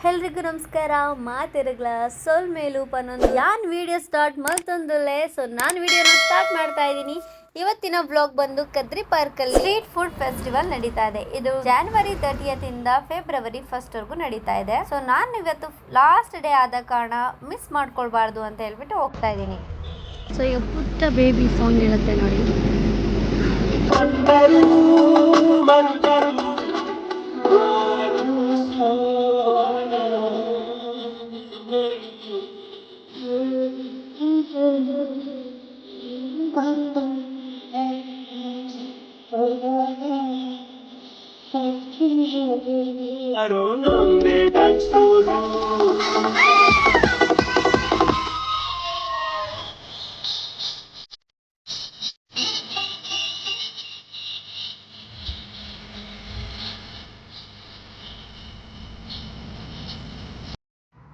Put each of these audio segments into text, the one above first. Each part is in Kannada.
ಎಲ್ರಿಗೂ ನಮಸ್ಕಾರ ಮಾತಿರಗ್ಲ ಸೋಲ್ ಮೇಲೂ ಪನ್ನೊಂದು ಯಾನ್ ವಿಡಿಯೋ ಸ್ಟಾರ್ಟ್ ಮಲ್ತೊಂದುಲ್ಲೆ ಸೊ ನಾನು ವಿಡಿಯೋನ ಸ್ಟಾರ್ಟ್ ಮಾಡ್ತಾ ಇದ್ದೀನಿ. ಇವತ್ತಿನ ಬ್ಲಾಗ್ ಬಂದು ಕದ್ರಿ ಪಾರ್ಕಲ್ಲಿ ಸ್ಟ್ರೀಟ್ ಫುಡ್ ಫೆಸ್ಟಿವಲ್ ನಡೀತಾ ಇದೆ. ಇದು January 30th ಇಂದ February 1st ವರೆಗೂ ನಡೀತಾ ಇದೆ. ಸೊ ನಾನು ಇವತ್ತು ಲಾಸ್ಟ್ ಡೇ ಆದ ಕಾರಣ ಮಿಸ್ ಮಾಡ್ಕೊಳ್ಬಾರ್ದು ಅಂತ ಹೇಳ್ಬಿಟ್ಟು ಹೋಗ್ತಾ ಇದ್ದೀನಿ. ಸೊ ಈಗ ಪುಟ್ಟ ಬೇಬಿ ಸಾಂಗ್ ಇರುತ್ತೆ ನೋಡಿ.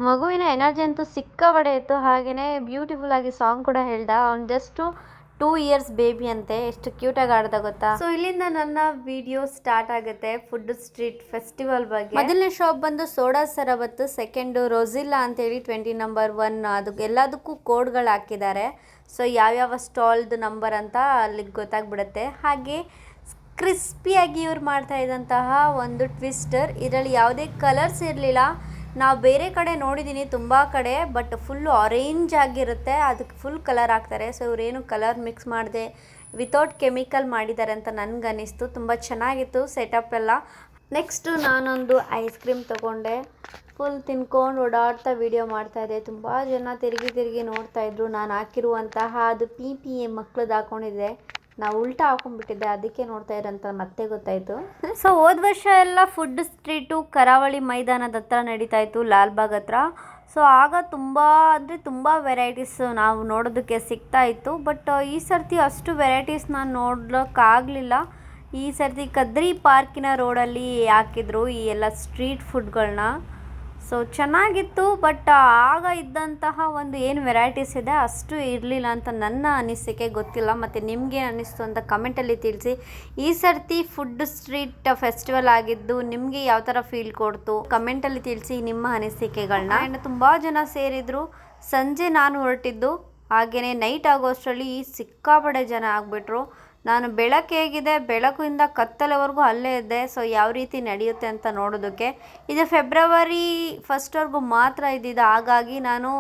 ಮಗುವಿನ ಎನರ್ಜಿ ಅಂತೂ ಸಿಕ್ಕಾಪಟ್ಟೆ ಇತ್ತು. ಹಾಗೆಯೇ ಬ್ಯೂಟಿಫುಲ್ ಆಗಿ ಸಾಂಗ್ ಕೂಡ ಹೇಳ್ದ. ಅವ್ನು ಜಸ್ಟ್ 2 years ಬೇಬಿ ಅಂತೆ. ಎಷ್ಟು ಕ್ಯೂಟಾಗಿ ಆಡ್ದ ಗೊತ್ತಾ. ಸೊ ಇಲ್ಲಿಂದ ನನ್ನ ವಿಡಿಯೋ ಸ್ಟಾರ್ಟ್ ಆಗುತ್ತೆ ಫುಡ್ ಸ್ಟ್ರೀಟ್ ಫೆಸ್ಟಿವಲ್ ಬಗ್ಗೆ. ಮೊದಲನೇ ಶಾಪ್ ಬಂದು ಸೋಡಾ ಸರಬತ್ತು, ಸೆಕೆಂಡ್ ರೋಸಿಲ್ಲಾ ಅಂತೇಳಿ 20 ನಂಬರ್ 1. ಅದು ಎಲ್ಲದಕ್ಕೂ ಕೋಡ್ಗಳು ಹಾಕಿದ್ದಾರೆ. ಸೊ ಯಾವ್ಯಾವ ಸ್ಟಾಲ್ದು ನಂಬರ್ ಅಂತ ಅಲ್ಲಿಗೆ ಗೊತ್ತಾಗ್ಬಿಡುತ್ತೆ. ಹಾಗೆ ಕ್ರಿಸ್ಪಿಯಾಗಿ ಇವ್ರು ಮಾಡ್ತಾ ಇದ್ದಂತಹ ಒಂದು ಟ್ವಿಸ್ಟರ್, ಇದರಲ್ಲಿ ಯಾವುದೇ ಕಲರ್ಸ್ ಇರಲಿಲ್ಲ. ನಾವು ಬೇರೆ ಕಡೆ ನೋಡಿದ್ದೀನಿ ತುಂಬ ಕಡೆ, ಬಟ್ ಫುಲ್ಲು ಆರೆಂಜ್ ಆಗಿರುತ್ತೆ, ಅದಕ್ಕೆ ಫುಲ್ ಕಲರ್ ಹಾಕ್ತಾರೆ. ಸೊ ಇವರೇನು ಕಲರ್ ಮಿಕ್ಸ್ ಮಾಡಿದೆ ವಿತೌಟ್ ಕೆಮಿಕಲ್ ಮಾಡಿದ್ದಾರೆ ಅಂತ ನನಗನ್ನಿಸ್ತು. ತುಂಬ ಚೆನ್ನಾಗಿತ್ತು ಸೆಟಪ್ ಎಲ್ಲ. ನೆಕ್ಸ್ಟು ನಾನೊಂದು ಐಸ್ ಕ್ರೀಮ್ ತೊಗೊಂಡೆ. ಫುಲ್ ತಿನ್ಕೊಂಡು ಓಡಾಡ್ತಾ ವೀಡಿಯೋ ಮಾಡ್ತಾಯಿದ್ದೆ. ತುಂಬ ಜನ ತಿರುಗಿ ನೋಡ್ತಾಯಿದ್ರು. ನಾನು ಹಾಕಿರುವಂತಹ ಅದು PPA ಮಕ್ಳದ್ದು ಹಾಕ್ಕೊಂಡಿದ್ದೆ. ನಾವು ಉಲ್ಟಾ ಹಾಕೊಂಡ್ಬಿಟ್ಟಿದ್ದೆ, ಅದಕ್ಕೆ ನೋಡ್ತಾ ಇರೋಂತ ಮತ್ತೆ ಗೊತ್ತಾಯಿತು. ಸೊ ಹೋದ ವರ್ಷ ಎಲ್ಲ ಫುಡ್ ಸ್ಟ್ರೀಟು ಕರಾವಳಿ ಮೈದಾನದ ಹತ್ರ ನಡೀತಾ ಇತ್ತು, ಲಾಲ್ಬಾಗ್ ಹತ್ರ. ಸೊ ಆಗ ತುಂಬ ಅಂದರೆ ತುಂಬ ವೆರೈಟೀಸ್ ನಾವು ನೋಡೋದಕ್ಕೆ ಸಿಗ್ತಾ ಇತ್ತು. ಬಟ್ ಈ ಸರ್ತಿ ಅಷ್ಟು ವೆರೈಟೀಸ್ ನಾನು ನೋಡೋಕ್ಕಾಗಲಿಲ್ಲ. ಈ ಸರ್ತಿ ಕದ್ರಿ ಪಾರ್ಕಿನ ರೋಡಲ್ಲಿ ಹಾಕಿದ್ರು ಈ ಎಲ್ಲ ಸ್ಟ್ರೀಟ್ ಫುಡ್ಗಳನ್ನ. ಸೊ ಚೆನ್ನಾಗಿತ್ತು, ಬಟ್ ಆಗ ಇದ್ದಂತಹ ಒಂದು ಏನು ವೆರೈಟೀಸ್ ಇದೆ ಅಷ್ಟು ಇರಲಿಲ್ಲ ಅಂತ ನನ್ನ ಅನಿಸಿಕೆ. ಗೊತ್ತಿಲ್ಲ, ಮತ್ತು ನಿಮಗೆ ಅನ್ನಿಸ್ತು ಅಂತ ಕಮೆಂಟಲ್ಲಿ ತಿಳಿಸಿ. ಈ ಸರ್ತಿ ಫುಡ್ ಸ್ಟ್ರೀಟ್ ಫೆಸ್ಟಿವಲ್ ಆಗಿದ್ದು ನಿಮಗೆ ಯಾವ ಥರ ಫೀಲ್ ಕೊಡ್ತು ಕಮೆಂಟಲ್ಲಿ ತಿಳಿಸಿ ನಿಮ್ಮ ಅನಿಸಿಕೆಗಳನ್ನ. ಆ್ಯಂಡ್ ತುಂಬ ಜನ ಸೇರಿದರು. ಸಂಜೆ ನಾನು ಹೊರಟಿದ್ದು, ಹಾಗೆಯೇ ನೈಟ್ ಆಗೋಷ್ಟರಲ್ಲಿ ಸಿಕ್ಕಾಪಟ್ಟೆ ಜನ ಆಗಿಬಿಟ್ರು. ನಾನು ಬೆಳಕು ಹೇಗಿದೆ, ಬೆಳಕಿಂದ ಕತ್ತಲೆವರೆಗೂ ಅಲ್ಲೇ ಇದ್ದೆ. ಸೊ ಯಾವ ರೀತಿ ನಡೆಯುತ್ತೆ ಅಂತ ನೋಡೋದಕ್ಕೆ. ಇದು February 1st ಮಾತ್ರ ಇದ್ದಿದ್ದು. ಹಾಗಾಗಿ ನಾನು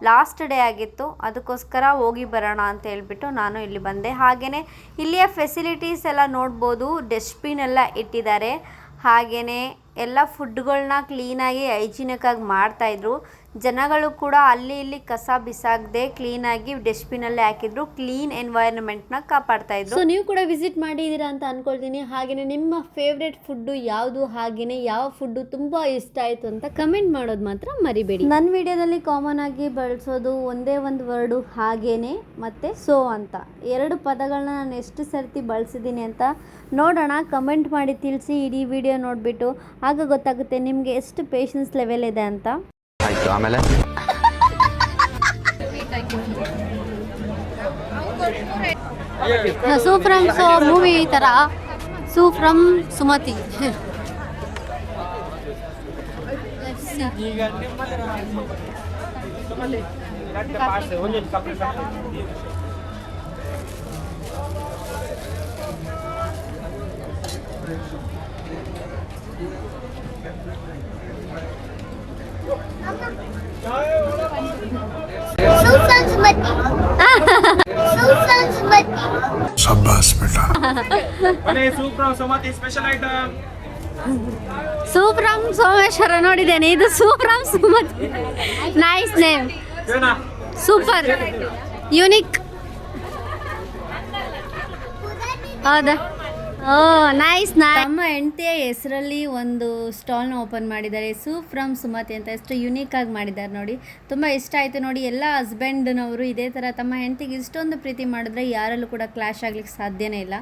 ಲಾಸ್ಟ್ ಡೇ ಆಗಿತ್ತು, ಅದಕ್ಕೋಸ್ಕರ ಹೋಗಿ ಬರೋಣ ಅಂತ ಹೇಳ್ಬಿಟ್ಟು ನಾನು ಇಲ್ಲಿ ಬಂದೆ. ಹಾಗೆಯೇ ಇಲ್ಲಿಯ ಫೆಸಿಲಿಟೀಸ್ ಎಲ್ಲ ನೋಡ್ಬೋದು. ಡಸ್ಟ್ಬಿನ್ ಎಲ್ಲ ಇಟ್ಟಿದ್ದಾರೆ. ಹಾಗೆಯೇ ಎಲ್ಲ ಫುಡ್ಗಳನ್ನ ಕ್ಲೀನಾಗಿ ಹೈಜಿನಿಕ್ಕಾಗಿ ಮಾಡ್ತಾಯಿದ್ರು. ಜನಗಳು ಕೂಡ ಅಲ್ಲಿ ಇಲ್ಲಿ ಕಸ ಬಿಸಾಕದೆ ಕ್ಲೀನಾಗಿ ಡಸ್ಟ್ಬಿನಲ್ಲೇ ಹಾಕಿದ್ರು. ಕ್ಲೀನ್ ಎನ್ವೈರನ್ಮೆಂಟ್ನ ಕಾಪಾಡ್ತಾಯಿದ್ರು. ಸೊ ನೀವು ಕೂಡ ವಿಸಿಟ್ ಮಾಡಿದ್ದೀರಾ ಅಂತ ಅಂದ್ಕೊಳ್ತೀನಿ. ಹಾಗೆಯೇ ನಿಮ್ಮ ಫೇವ್ರೆಟ್ ಫುಡ್ಡು ಯಾವುದು, ಹಾಗೆಯೇ ಯಾವ ಫುಡ್ಡು ತುಂಬ ಇಷ್ಟ ಆಯಿತು ಅಂತ ಕಮೆಂಟ್ ಮಾಡೋದು ಮಾತ್ರ ಮರಿಬೇಡಿ. ನನ್ನ ವಿಡಿಯೋದಲ್ಲಿ ಕಾಮನ್ ಆಗಿ ಬಳಸೋದು ಒಂದೇ ಒಂದು ವರ್ಡು ಹಾಗೇನೆ ಮತ್ತು ಸೊ ಅಂತ 2 ಪದಗಳನ್ನ ನಾನು ಎಷ್ಟು ಸರ್ತಿ ಬಳಸಿದ್ದೀನಿ ಅಂತ ನೋಡೋಣ. ಕಮೆಂಟ್ ಮಾಡಿ ತಿಳಿಸಿ ಇಡೀ ವಿಡಿಯೋ ನೋಡಿಬಿಟ್ಟು. ಆಗ ಗೊತ್ತಾಗುತ್ತೆ ನಿಮಗೆ ಎಷ್ಟು ಪೇಷನ್ಸ್ ಲೆವೆಲ್ ಇದೆ ಅಂತ. ಆಮೇಲೆ ಸೂ ಫ್ರಮ್ ಸೊ ಮೂವಿ ಈ ಥರ ಸೂ ಫ್ರಮ್ ಸುಮತಿ. शाबाश बेटा। ಸೂ ಫ್ರಮ್ ಸೋಮೇಶ್ವರ ನೋಡಿದ್ದೇನೆ. ಇದು ಸೂ from Sumathi. Nice name, super, unique. ಹೌದಾ? Oh nice. ನಮ್ಮ ಹೆಂಡತಿಯ ಹೆಸರಲ್ಲಿ ಒಂದು ಸ್ಟಾಲ್ನ ಓಪನ್ ಮಾಡಿದ್ದಾರೆ, ಸೂ ಫ್ರಮ್ ಸುಮತಿ ಅಂತ. ಎಷ್ಟು ಯುನೀಕ್ ಆಗಿ ಮಾಡಿದ್ದಾರೆ ನೋಡಿ. ತುಂಬ ಇಷ್ಟ ಆಯಿತು ನೋಡಿ. ಎಲ್ಲ ಹಸ್ಬೆಂಡ್ನವರು ಇದೇ ಥರ ತಮ್ಮ ಹೆಂಡತಿಗೆ ಇಷ್ಟೊಂದು ಪ್ರೀತಿ ಮಾಡಿದ್ರೆ ಯಾರಲ್ಲೂ ಕೂಡ ಕ್ಲಾಶ್ ಆಗ್ಲಿಕ್ಕೆ ಸಾಧ್ಯನೇ ಇಲ್ಲ.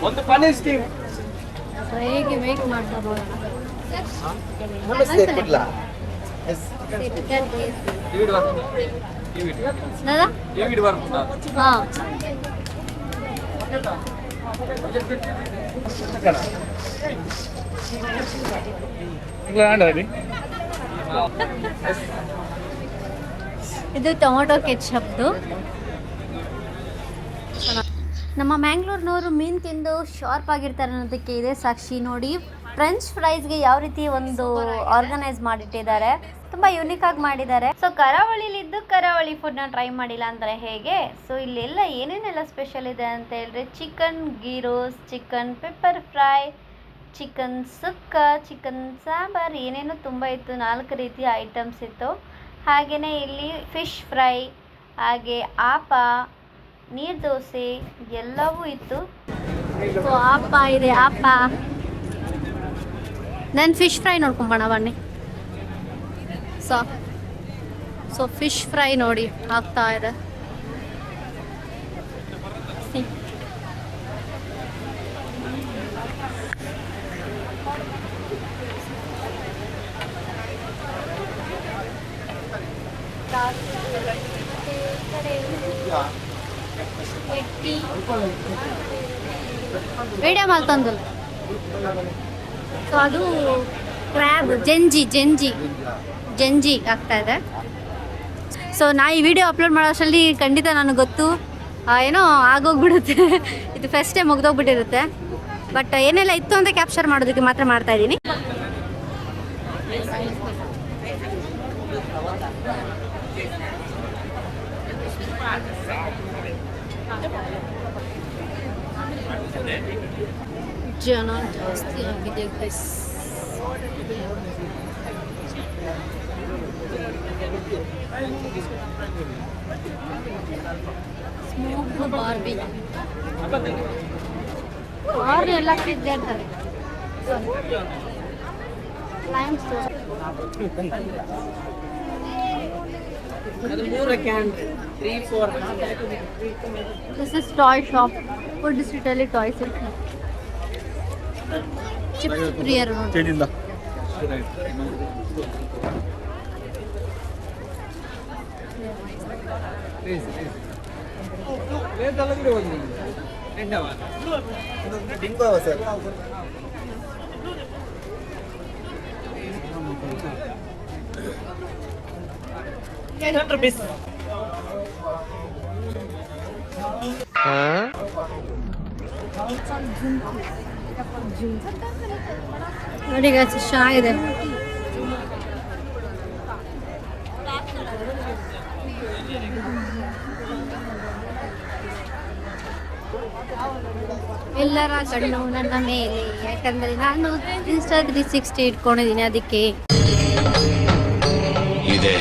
ಒಂದು ಪನ್ನೀರ್ ಸ್ಟೀಮ್. ಹೇಗೆ ವೇಟ್ ಮಾಡ್ಬೋದು ನಮಸ್ತೆ ಕುಡ್ಲಾ. दादा हाँ ಇದು ಟೊಮೊಟೊ ಕೆಚಪ್ದು. ನಮ್ಮ ಮ್ಯಾಂಗ್ಳೂರ್ನವರು ಮೀನು ತಿಂದು ಶಾರ್ಪ್ ಆಗಿರ್ತಾರೆ ಅನ್ನೋದಕ್ಕೆ ಇದೆ ಸಾಕ್ಷಿ. ನೋಡಿ ಫ್ರೆಂಚ್ ಫ್ರೈಸ್ಗೆ ಯಾವ ರೀತಿ ಒಂದು ಆರ್ಗನೈಸ್ ಮಾಡಿಟ್ಟಿದ್ದಾರೆ, ತುಂಬ ಯುನೀಕ್ ಆಗಿ ಮಾಡಿದ್ದಾರೆ. ಸೊ ಕರಾವಳಿಲಿದ್ದು ಕರಾವಳಿ ಫುಡ್ನ ಟ್ರೈ ಮಾಡಿಲ್ಲ ಅಂದರೆ ಹೇಗೆ? ಸೊ ಇಲ್ಲೆಲ್ಲ ಏನೇನೆಲ್ಲ ಸ್ಪೆಷಲ್ ಇದೆ ಅಂತ ಹೇಳಿದ್ರೆ chicken ghee roast, chicken pepper fry, chicken sukka, chicken sambar, ಏನೇನೋ ತುಂಬ ಇತ್ತು. 4 ರೀತಿಯ ಐಟಮ್ಸ್ ಇತ್ತು. ಹಾಗೆಯೇ ಇಲ್ಲಿ ಫಿಶ್ ಫ್ರೈ, ಹಾಗೆ ಆಪ, ನೀರು ದೋಸೆ ಎಲ್ಲವೂ ಇತ್ತು. ಸೊ ಆಪ ಇದೆ, ಆಪ. ನಾನು ಫಿಶ್ ಫ್ರೈ ನೋಡ್ಕೊಂಬೋಣ ಬನ್ನಿ. ಸೊ ಫಿಶ್ ಫ್ರೈ ನೋಡಿ ಆಗ್ತಾ ಇದೆ. ವಿಡಿಯೋ ಮಾಡ್ತಂದಲ್ಲ. ಸೊ ಅದು ಕ್ರ್ಯಾಬ್, ಜಂಜಿ ಆಗ್ತಾ ಇದೆ. ಸೊ ನಾ ಈ ವಿಡಿಯೋ ಅಪ್ಲೋಡ್ ಮಾಡೋ ಅಷ್ಟರಲ್ಲಿ ಖಂಡಿತ ನನಗೆ ಗೊತ್ತು ಏನೋ ಆಗೋಗ್ಬಿಡುತ್ತೆ. ಇದು ಫಸ್ಟ್ ಟೈಮ್ ಮುಗ್ದೋಗ್ಬಿಟ್ಟಿರುತ್ತೆ. ಬಟ್ ಏನೆಲ್ಲ ಇತ್ತು ಅಂತ ಕ್ಯಾಪ್ಚರ್ ಮಾಡೋದಕ್ಕೆ ಮಾತ್ರ ಮಾಡ್ತಾ ಇದ್ದೀನಿ. ಜನ ಜಾಸ್ತಿ ಆಗಿದೆ ಗೈಸ್. ಸ್ಮೋಕ್ಡ್ ಬಾರ್ಬಿಕ್ಯೂ ಆರು ಎಲ್ಲ ಇದ್ದೇ ಇರ್ತದೆ. Lime stone This is toy shop. Food street ಅಲ್ಲಿ ಟಾಯ್ಸ್ ಇರ್ತದೆ. ಚಿಪ್ಸ್ ಪ್ರಿಯರ್ ನೋಡಿ. ನೋಡಿ ಗಾಯ್ಸ್ ಚೆನ್ನಾಗಿದೆ. ಎಲ್ಲರ ಕಣ್ಣು ನನ್ನ ಮೇಲೆ, ಯಾಕಂದ್ರೆ ನಾನು ಇನ್ಸ್ಟಾ 360 ಇಟ್ಕೊಂಡಿದ್ದೀನಿ. ಅದಕ್ಕೆ ಇದೆ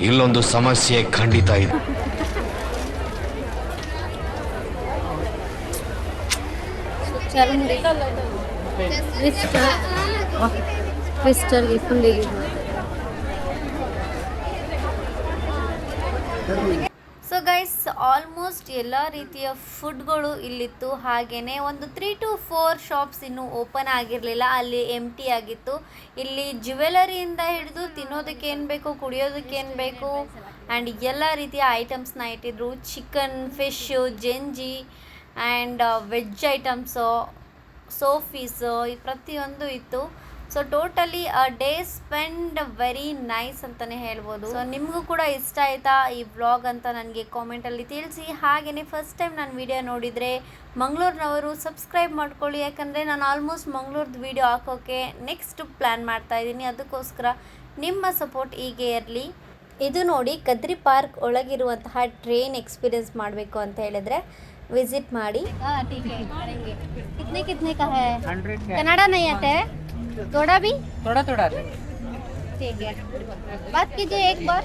ಇಲ್ಲೊಂದು ಸಮಸ್ಯೆ ಖಂಡಿತ ಇದೆ. ಕ್ರಿಸ್ಟಲ್ಗೆ ಫುಲ್ ಇದೆ. ಸೊ ಗೈಸ್ ಆಲ್ಮೋಸ್ಟ್ ಎಲ್ಲ ರೀತಿಯ ಫುಡ್ಗಳು ಇಲ್ಲಿತ್ತು. ಹಾಗೆಯೇ ಒಂದು 3 to 4 ಶಾಪ್ಸ್ ಇನ್ನೂ ಓಪನ್ ಆಗಿರಲಿಲ್ಲ, ಅಲ್ಲಿ ಎಂಟಿ ಆಗಿತ್ತು. ಇಲ್ಲಿ ಜ್ಯುವೆಲರಿಯಿಂದ ಹಿಡಿದು ತಿನ್ನೋದಕ್ಕೆ ಏನು ಬೇಕು, ಕುಡಿಯೋದಕ್ಕೆ ಏನು ಬೇಕು ಆ್ಯಂಡ್ ಎಲ್ಲ ರೀತಿಯ ಐಟಮ್ಸ್ನ ಇಟ್ಟಿದ್ರು. ಚಿಕನ್, ಫಿಶ್ಶು, ಜಂಜಿ ಆ್ಯಂಡ್ ವೆಜ್ ಐಟಮ್ಸು, ಸೋಫೀಸು, ಈ ಪ್ರತಿಯೊಂದು ಇತ್ತು. So totally a day spend very nice ಅಂತಲೇ ಹೇಳ್ಬೋದು. ಸೊ ನಿಮಗೂ ಕೂಡ ಇಷ್ಟ ಆಯಿತಾ ಈ ವ್ಲಾಗ್ ಅಂತ ನನಗೆ ಕಾಮೆಂಟಲ್ಲಿ ತಿಳಿಸಿ. ಹಾಗೆಯೇ ಫಸ್ಟ್ ಟೈಮ್ ನಾನು ವಿಡಿಯೋ ನೋಡಿದರೆ ಮಂಗಳೂರಿನವರು ಸಬ್ಸ್ಕ್ರೈಬ್ ಮಾಡ್ಕೊಳ್ಳಿ, ಯಾಕಂದರೆ ನಾನು ಆಲ್ಮೋಸ್ಟ್ ಮಂಗಳೂರ್ದು ವಿಡಿಯೋ ಹಾಕೋಕ್ಕೆ ನೆಕ್ಸ್ಟ್ ಪ್ಲ್ಯಾನ್ ಮಾಡ್ತಾಯಿದ್ದೀನಿ. ಅದಕ್ಕೋಸ್ಕರ ನಿಮ್ಮ ಸಪೋರ್ಟ್ ಹೀಗೆ ಇರಲಿ. ಇದು ನೋಡಿ ಕದ್ರಿ ಪಾರ್ಕ್ ಒಳಗಿರುವಂತಹ ಟ್ರೈನ್ ಎಕ್ಸ್ಪೀರಿಯನ್ಸ್ ಮಾಡಬೇಕು ಅಂತ ಹೇಳಿದ್ರೆ ವಿಸಿಟ್ ಮಾಡಿ. कितने का है? कनाडा नहीं आते हैं? थोड़ा भी? थोड़ा थोड़ा ठीक है. बात कीजिए एक बार.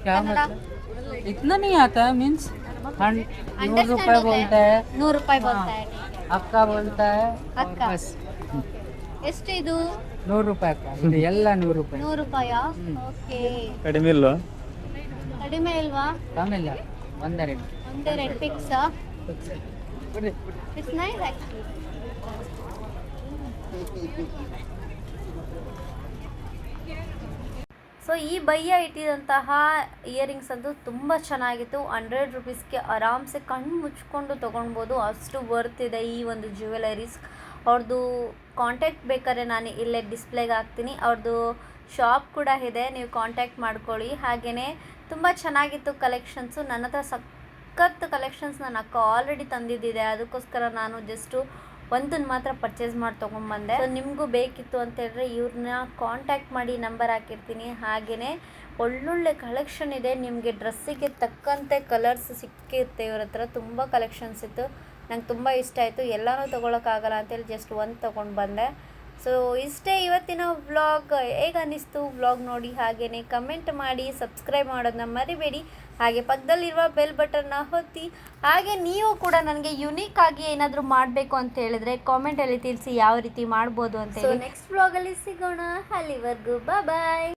क्या कन्नड़ा मतलब इतना नहीं आता है मीन्स 100 अंडरस्टैंड रुपए बोलता है, 100 रुपये बोलता है. अक्का बोलता है और अक्का. बस ಎಷ್ಟು ಇದು? 100 रुपए का ಇದು ಎಲ್ಲ 100 ರೂಪಾಯಿ. 100 ರೂಪಾಯಾ? ಓಕೆ. ಕಡಿಮೆ ಇಲ್ವಾ? ಕಡಿಮೆ ಇಲ್ವಾ? ಕಮ್ಮಿ ಇಲ್ಲ, ಒಂದೆರಡು. ಒಂದು red pics it's nice actually. So ಈ ಬಯ್ಯ ಇಟ್ಟಿದಂತಹ ಇಯರಿಂಗ್ಸ್ ಅಂತೂ ತುಂಬ ಚೆನ್ನಾಗಿತ್ತು. 100 ರುಪೀಸ್ಗೆ ಆರಾಮ್ಸೆ ಕಣ್ಣು ಮುಚ್ಕೊಂಡು ತೊಗೊಳ್ಬೋದು, ಅಷ್ಟು ವರ್ತ್ ಇದೆ ಈ ಒಂದು ಜ್ಯುವೆಲರೀಸ್. ಅವ್ರದ್ದು ಕಾಂಟ್ಯಾಕ್ಟ್ ಬೇಕಾದ್ರೆ ನಾನು ಇಲ್ಲೇ ಡಿಸ್ಪ್ಲೇಗೆ ಹಾಕ್ತೀನಿ. ಅವ್ರದ್ದು ಶಾಪ್ ಕೂಡ ಇದೆ, ನೀವು ಕಾಂಟ್ಯಾಕ್ಟ್ ಮಾಡ್ಕೊಳ್ಳಿ. ಹಾಗೆಯೇ ತುಂಬ ಚೆನ್ನಾಗಿತ್ತು ಕಲೆಕ್ಷನ್ಸು. ನನ್ನ ಹತ್ರ ಸಖತ್ ಕಲೆಕ್ಷನ್ಸ್ ನನ್ನ ಅಕ್ಕ ಆಲ್ರೆಡಿ ತಂದಿದ್ದಿದೆ, ಅದಕ್ಕೋಸ್ಕರ ನಾನು ಜಸ್ಟು ಒಂದನ್ನು ಮಾತ್ರ ಪರ್ಚೇಸ್ ಮಾಡಿ ತೊಗೊಂಬಂದೆ. ಸೊ ನಿಮಗೂ ಬೇಕಿತ್ತು ಅಂತ ಹೇಳಿದ್ರೆ ಇವ್ರನ್ನ ಕಾಂಟ್ಯಾಕ್ಟ್ ಮಾಡಿ, ನಂಬರ್ ಹಾಕಿರ್ತೀನಿ. ಹಾಗೆಯೇ ಒಳ್ಳೊಳ್ಳೆ ಕಲೆಕ್ಷನ್ ಇದೆ, ನಿಮಗೆ ಡ್ರೆಸ್ಸಿಗೆ ತಕ್ಕಂತೆ ಕಲರ್ಸ್ ಸಿಕ್ಕಿರುತ್ತೆ. ಇವ್ರ ಹತ್ರ ತುಂಬ ಕಲೆಕ್ಷನ್ಸ್ ಇತ್ತು, ನಂಗೆ ತುಂಬ ಇಷ್ಟ ಆಯಿತು. ಎಲ್ಲನೂ ತೊಗೊಳಕ್ಕಾಗಲ್ಲ ಅಂತೇಳಿ ಜಸ್ಟ್ ಒಂದು ತೊಗೊಂಡು ಬಂದೆ. ಸೊ ಇಷ್ಟೇ ಇವತ್ತಿನ ವ್ಲಾಗ್. ಹೇಗೆ ಅನ್ನಿಸ್ತು ವ್ಲಾಗ್ ನೋಡಿ ಹಾಗೆಯೇ ಕಮೆಂಟ್ ಮಾಡಿ, ಸಬ್ಸ್ಕ್ರೈಬ್ ಮಾಡೋದನ್ನ ಮರಿಬೇಡಿ. ಹಾಗೆ ಪಕ್ಕದಲ್ಲಿರುವ ಬೆಲ್ ಬಟನ್ನ ಒತ್ತಿ. ಹಾಗೆ ನೀವು ಕೂಡ ನನಗೆ ಯುನೀಕ್ ಆಗಿ ಏನಾದರೂ ಮಾಡಬೇಕು ಅಂತ ಹೇಳಿದ್ರೆ ಕಾಮೆಂಟಲ್ಲಿ ತಿಳಿಸಿ ಯಾವ ರೀತಿ ಮಾಡ್ಬೋದು ಅಂತ. ಸೊ ನೆಕ್ಸ್ಟ್ ವ್ಲಾಗಲ್ಲಿ ಸಿಗೋಣ. ಅಲ್ಲಿವರೆಗೂ ಬಾಯ್.